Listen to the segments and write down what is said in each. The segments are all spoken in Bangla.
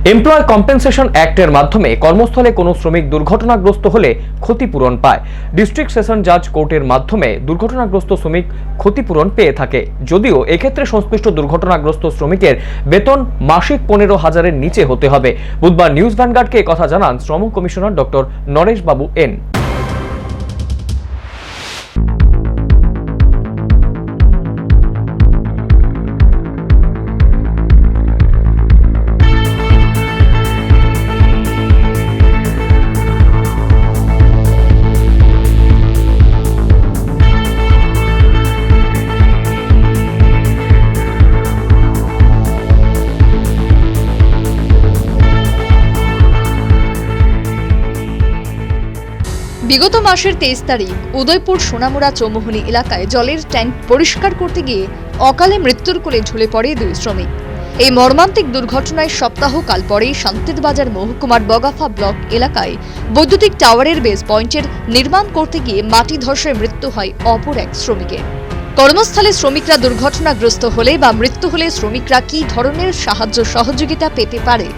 এমপ্লয় কম্পেনসেশন অ্যাক্টের মাধ্যমে কর্মস্থলে কোনো শ্রমিক দুর্ঘটনাগ্রস্ত হলে ক্ষতিপূরণ পায়। ডিস্ট্রিক্ট সেশন জাজ কোর্টের মাধ্যমে দুর্ঘটনাগ্রস্ত শ্রমিক ক্ষতিপূরণ পেয়ে থাকে। যদিও এক্ষেত্রে সংশ্লিষ্ট দুর্ঘটনাগ্রস্ত শ্রমিকের বেতন মাসিক 15,000-এর নিচে হতে হবে। বুধবার নিউজ ভ্যানগার্ডকে কথা জানান শ্রম কমিশনার ডক্টর নরেশ বাবু এন। বিগত মাসের 23 তারিখ উদয়পুর সোনামুড়া চৌমুহনী এলাকায় জলের ট্যাঙ্ক পরিষ্কার করতে গিয়ে অকালে মৃত্যুর কোলে ঝুলে পড়ে দুই শ্রমিক। এই মর্মান্তিক দুর্ঘটনায় সপ্তাহকাল পরেই শান্তিরবাজার মহকুমার বগাফা ব্লক এলাকায় বৈদ্যুতিক টাওয়ারের বেস পয়েন্টের নির্মাণ করতে গিয়ে মাটি ধসে মৃত্যু হয় অপর এক শ্রমিকের। কর্মস্থলে শ্রমিকরা দুর্ঘটনাগ্রস্ত হলে বা মৃত্যু হলে শ্রমিকরা কী ধরনের সাহায্য সহযোগিতা পেতে পারে,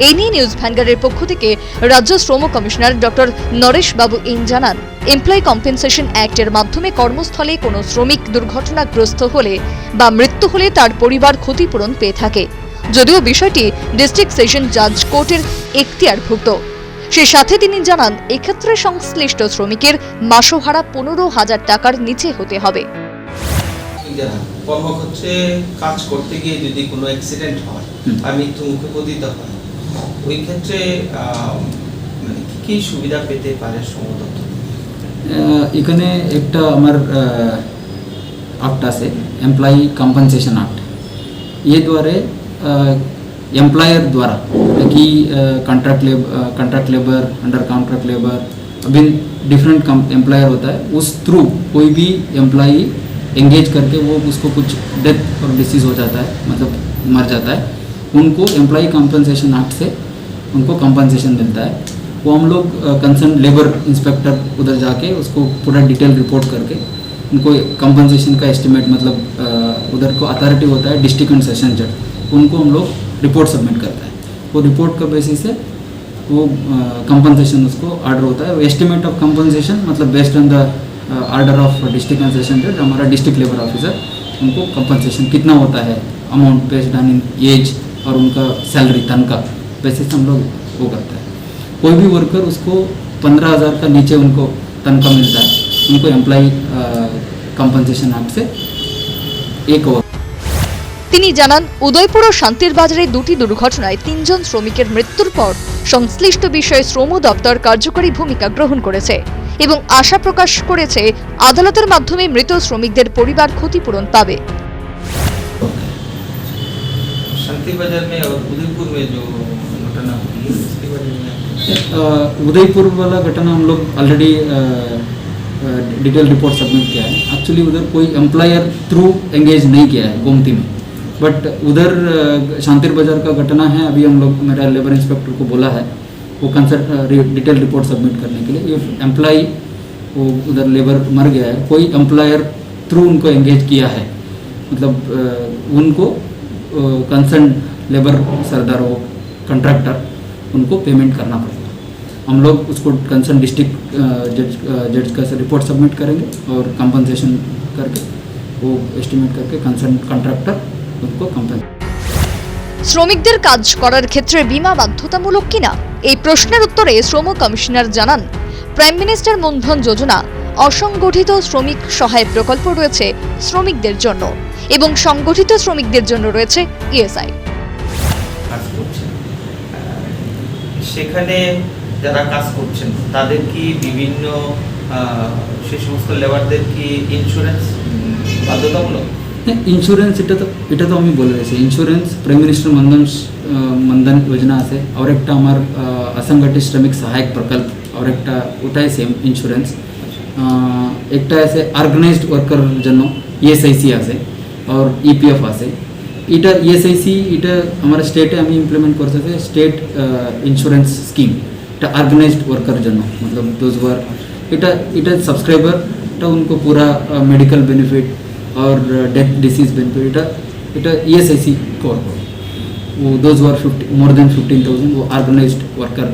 এই নিয়ে নিউজ ভ্যানগার্ডের পক্ষ থেকে রাজ্য শ্রম কমিশনার ডক্টর নরেশ বাবু এন জানান, এমপ্লয় কম্পেনসেশন অ্যাক্টের মাধ্যমে কর্মস্থলে কোনো শ্রমিক দুর্ঘটনাগ্রস্ত হলে বা মৃত্যু হলে তার পরিবার ক্ষতিপূরণ পেয়ে থাকে। যদিও বিষয়টি ডিস্ট্রিক্ট সেশন জাজ কোর্টের এখতিয়ারভুক্ত। সে সাথে তিনি জানান, এক্ষেত্রে সংশ্লিষ্ট শ্রমিকের মাসোহারা 15,000 টাকার নিচে হতে হবে। কর্মক্ষেত্রে কাজ করতে গিয়ে যদি কোনো অ্যাক্সিডেন্ট হয় আর মৃত্যু মুখে পতিত হয়, ওই ক্ষেত্রে মানে কি সুবিধা পেতে পারে সমদত্ত? এখানে একটা আমার অ্যাক্ট আছে, এমপ্লয়ি কম্পেনসেশন অ্যাক্ট। ये द्वारे एम्प्लॉयर द्वारा कि contract labour under contract labour अभी डिफरेंट एम्प्लॉयर होता है, उस थ्रू कोई भी एम्प्लॉई एंगेज करके वो उसको कुछ डेथ और डिसीज हो जाता है, मतलब मर जाता है, उनको एम्प्लॉई कॉम्पनसेशन एक्ट से उनको कॉम्पनसेशन मिलता है। वो हम लोग कंसर्न लेबर इंस्पेक्टर उधर जाके उसको पूरा डिटेल रिपोर्ट करके उनको कॉम्पनसेशन का एस्टिमेट, मतलब उधर को अथॉरिटी होता है डिस्ट्रिक्ट एंड सेशन जज, उनको हम लोग रिपोर्ट सबमिट करता है। वो रिपोर्ट का बेसिस से वो कॉम्पनसेशन उसको ऑर्डर होता है। एस्टिमेट ऑफ कॉम्पनसेशन मतलब based on the order of district and session जज, हमारा डिस्ट्रिक्ट लेबर ऑफिसर उनको कॉम्पनसेशन कितना होता है amount based on in age और उनका सैलरी तनख्वाह बेसिस हम लोग वो करता है। कोई भी वर्कर उसको 15,000 का नीचे उनको तनख्वाह मिलता है, उनको एम्प्लॉई कॉम्पनसेशन एक्ट से एक और। তিনি জানান, উদয়পুর ও শান্তির বাজারে দুটি দুর্ঘটনায় 3 জন শ্রমিকের মৃত্যুর পর সংশ্লিষ্ট বিষয়ে শ্রম দপ্তর কার্যকরী ভূমিকা গ্রহণ করেছে এবং আশা প্রকাশ করেছে আদালতের মাধ্যমে মৃত শ্রমিকদের পরিবার ক্ষতিপূরণ পাবে। शांतिबाजार में और उदयपुर में जो घटना हुई है उसके बारे में उदयपुर वाला घटना हम लोग ऑलरेडी डिटेल रिपोर्ट सबमिट किया है। एक्चुअली उधर कोई एम्प्लॉयर थ्रू एंगेज नहीं किया है गोमती में, बट उधर शांतिर बाजार का घटना है। अभी हम लोग मेरा लेबर इंस्पेक्टर को बोला है वो कंसर्ट डिटेल रिपोर्ट सबमिट करने के लिए। इफ एम्प्लॉय वो उधर लेबर मर गया है, कोई एम्प्लॉयर थ्रू उनको एंगेज किया है, मतलब उनको कंसर्न लेबर सरदार हो कॉन्ट्रैक्टर उनको पेमेंट करना पड़ेगा। हम लोग उसको कंसर्न डिस्ट्रिक्ट जज का रिपोर्ट सबमिट करेंगे और कंपनसेशन करके वो एस्टिमेट करके कंसर्न कॉन्ट्रैक्टर उनको कंपन। শ্রমিকদের কাজ করার ক্ষেত্রে বীমা বাধ্যতামূলক কিনা, এই প্রশ্নের উত্তরে শ্রম কমিশনার জানান, প্রাইম মিনিস্টার মূলধন যোজনা অসংগঠিত শ্রমিক সহায় প্রকল্প রয়েছে শ্রমিকদের জন্য এবং সংগঠিত শ্রমিকদের জন্য রয়েছে ইএসআই। সেখানে যারা কাজ করছেন তাদের কি বিভিন্ন সে সমস্ত লেবারদের কি ইন্স্যুরেন্স বাধ্যতামূলক? इंश्योरेंस এটা তো আমি বলে দিয়েছি। इंश्योरेंस प्राइम मिनिस्टर मनधन योजना আছে, और একটা আমার असंगठित श्रमिक सहायक प्रकल्प और একটা ওটাই সেম इंश्योरेंस। একটা আছে অর্গানাইজড ওয়ার্কার জন্য ইএসআইসি আছে और ইপিএফ আছে। এটা ইএসআইসি এটা আমার স্টেটে আমি ইমপ্লিমেন্ট করতেছি, স্টেট ইন্স্যুরেন্স স্কিম। এটা অর্গানাইজড ওয়ার্কার জন্য, मतलब दोज वर এটা সাবস্ক্রাইবার এটা उनको पूरा मेडिकल बेनिफिट और डेथ डिसीज बेनिफिट এটা ইএসআইসি কভার করে। वो दोज वर मोर देन 15,000 वो ऑर्गेनाइज्ड वर्कर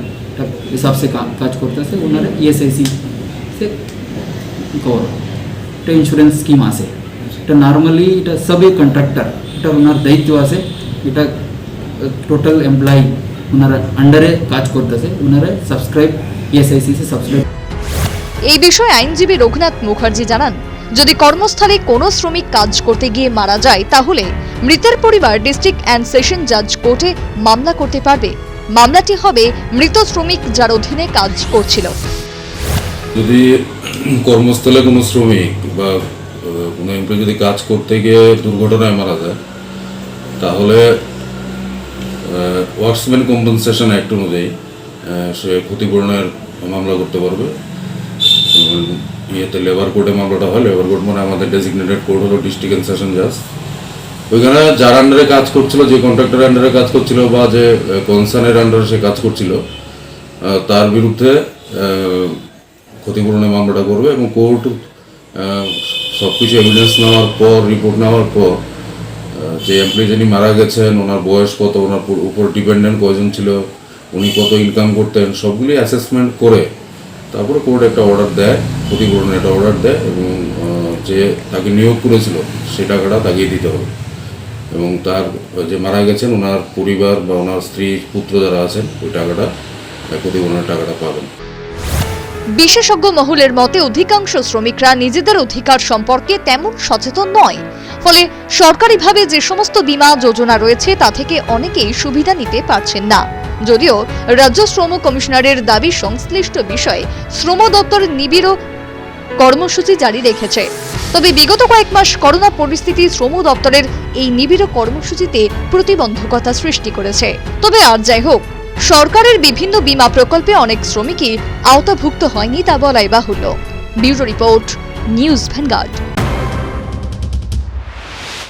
हिसाब से কাজ করতেছে ওনারা ইএসআইসি সে কভার এটা ইন্স্যুরেন্স স্কিম আছে এটা নরমালি এটা সবই কন্ট্রাক্টর এটা ওনার দায়িত্ব আছে এটা টোটাল এমপ্লয়ি ওনারা আন্ডারে কাজ করতেছে ওনারা সাবস্ক্রাইব ইএসআইসি সে সাবস্ক্রাইব এই বিষয়ে আইনজীবী রঘুনাথ মুখার্জি জানান, যদি কর্মস্থলে কোনো শ্রমিক কাজ করতে গিয়ে মারা যায় তাহলে মৃতের পরিবার ডিস্ট্রিক্ট অ্যান্ড সেশন জাজ কোর্টে মামলা করতে পারবে। মামলাটি হবে মৃত শ্রমিক যার অধীনে কাজ করছিল। যদি কর্মস্থলে কোনো শ্রমিক বা কোনো এমপ্লয়ি যদি কাজ করতে গিয়ে দুর্ঘটনায় মারা যায় তাহলে ওয়ার্কসম্যান কম্পেনসেশন অ্যাক্ট অনুযায়ী সে ক্ষতিপূরণের মামলা করতে পারবে। ইয়েতে লেবার কোর্টে মামলাটা হয়, লেবার কোর্ট মানে আমাদের ডেজিগনেটেড কোর্ট হলো ডিস্ট্রিক্ট অ্যান্ড সেশন জাজ। ওইখানে যার আন্ডারে কাজ করছিল, যে কন্ট্রাক্টরের আন্ডারে কাজ করছিল বা যে কনসার্নের আন্ডারে সে কাজ করছিল তার বিরুদ্ধে ক্ষতিপূরণের মামলাটা করবে এবং কোর্ট সব কিছু এভিডেন্স নেওয়ার পর, রিপোর্ট নেওয়ার পর যে এমপ্লয়ি যিনি মারা গেছেন ওনার বয়স কত, ওনার উপর ডিপেন্ডেন্ট কয়জন ছিল, উনি কত ইনকাম করতেন, সবগুলি অ্যাসেসমেন্ট করে তারপরে কোর্ট একটা অর্ডার দেয়, ক্ষতিপূরণের একটা অর্ডার দেয় এবং যে তাকে নিয়োগ করেছিল সেই টাকাটা তাকে দিতে হবে এবং তার যে মারা গেছেন ওনার পরিবার বা ওনার স্ত্রী পুত্র যারা আছেন ওই টাকাটা, ক্ষতিপূরণের টাকাটা পাবেন। বিশেষজ্ঞ মহলের মতে অধিকাংশ শ্রমিকরা নিজেদের অধিকার সম্পর্কে তেমন সচেতন নয়, ফলে সরকারিভাবে যে সমস্ত বীমা যোজনা রয়েছে তা থেকে অনেকেই সুবিধা নিতে পারছেন না। যদিও রাজ্য শ্রম কমিশনারের দাবি সংশ্লিষ্ট বিষয়ে শ্রম দপ্তর নিবিড় কর্মসূচি জারি রেখেছে, তবে বিগত কয়েক মাস করোনা পরিস্থিতি শ্রম দপ্তরের এই নিবিড় কর্মসূচিতে প্রতিবন্ধকতা সৃষ্টি করেছে। তবে আর যাই হোক, সরকারের বিভিন্ন বীমা প্রকল্পে অনেক শ্রমিকই আওতাভুক্ত হয়নি তা বলাই বাহুল্য। Bureau report, news vanguard.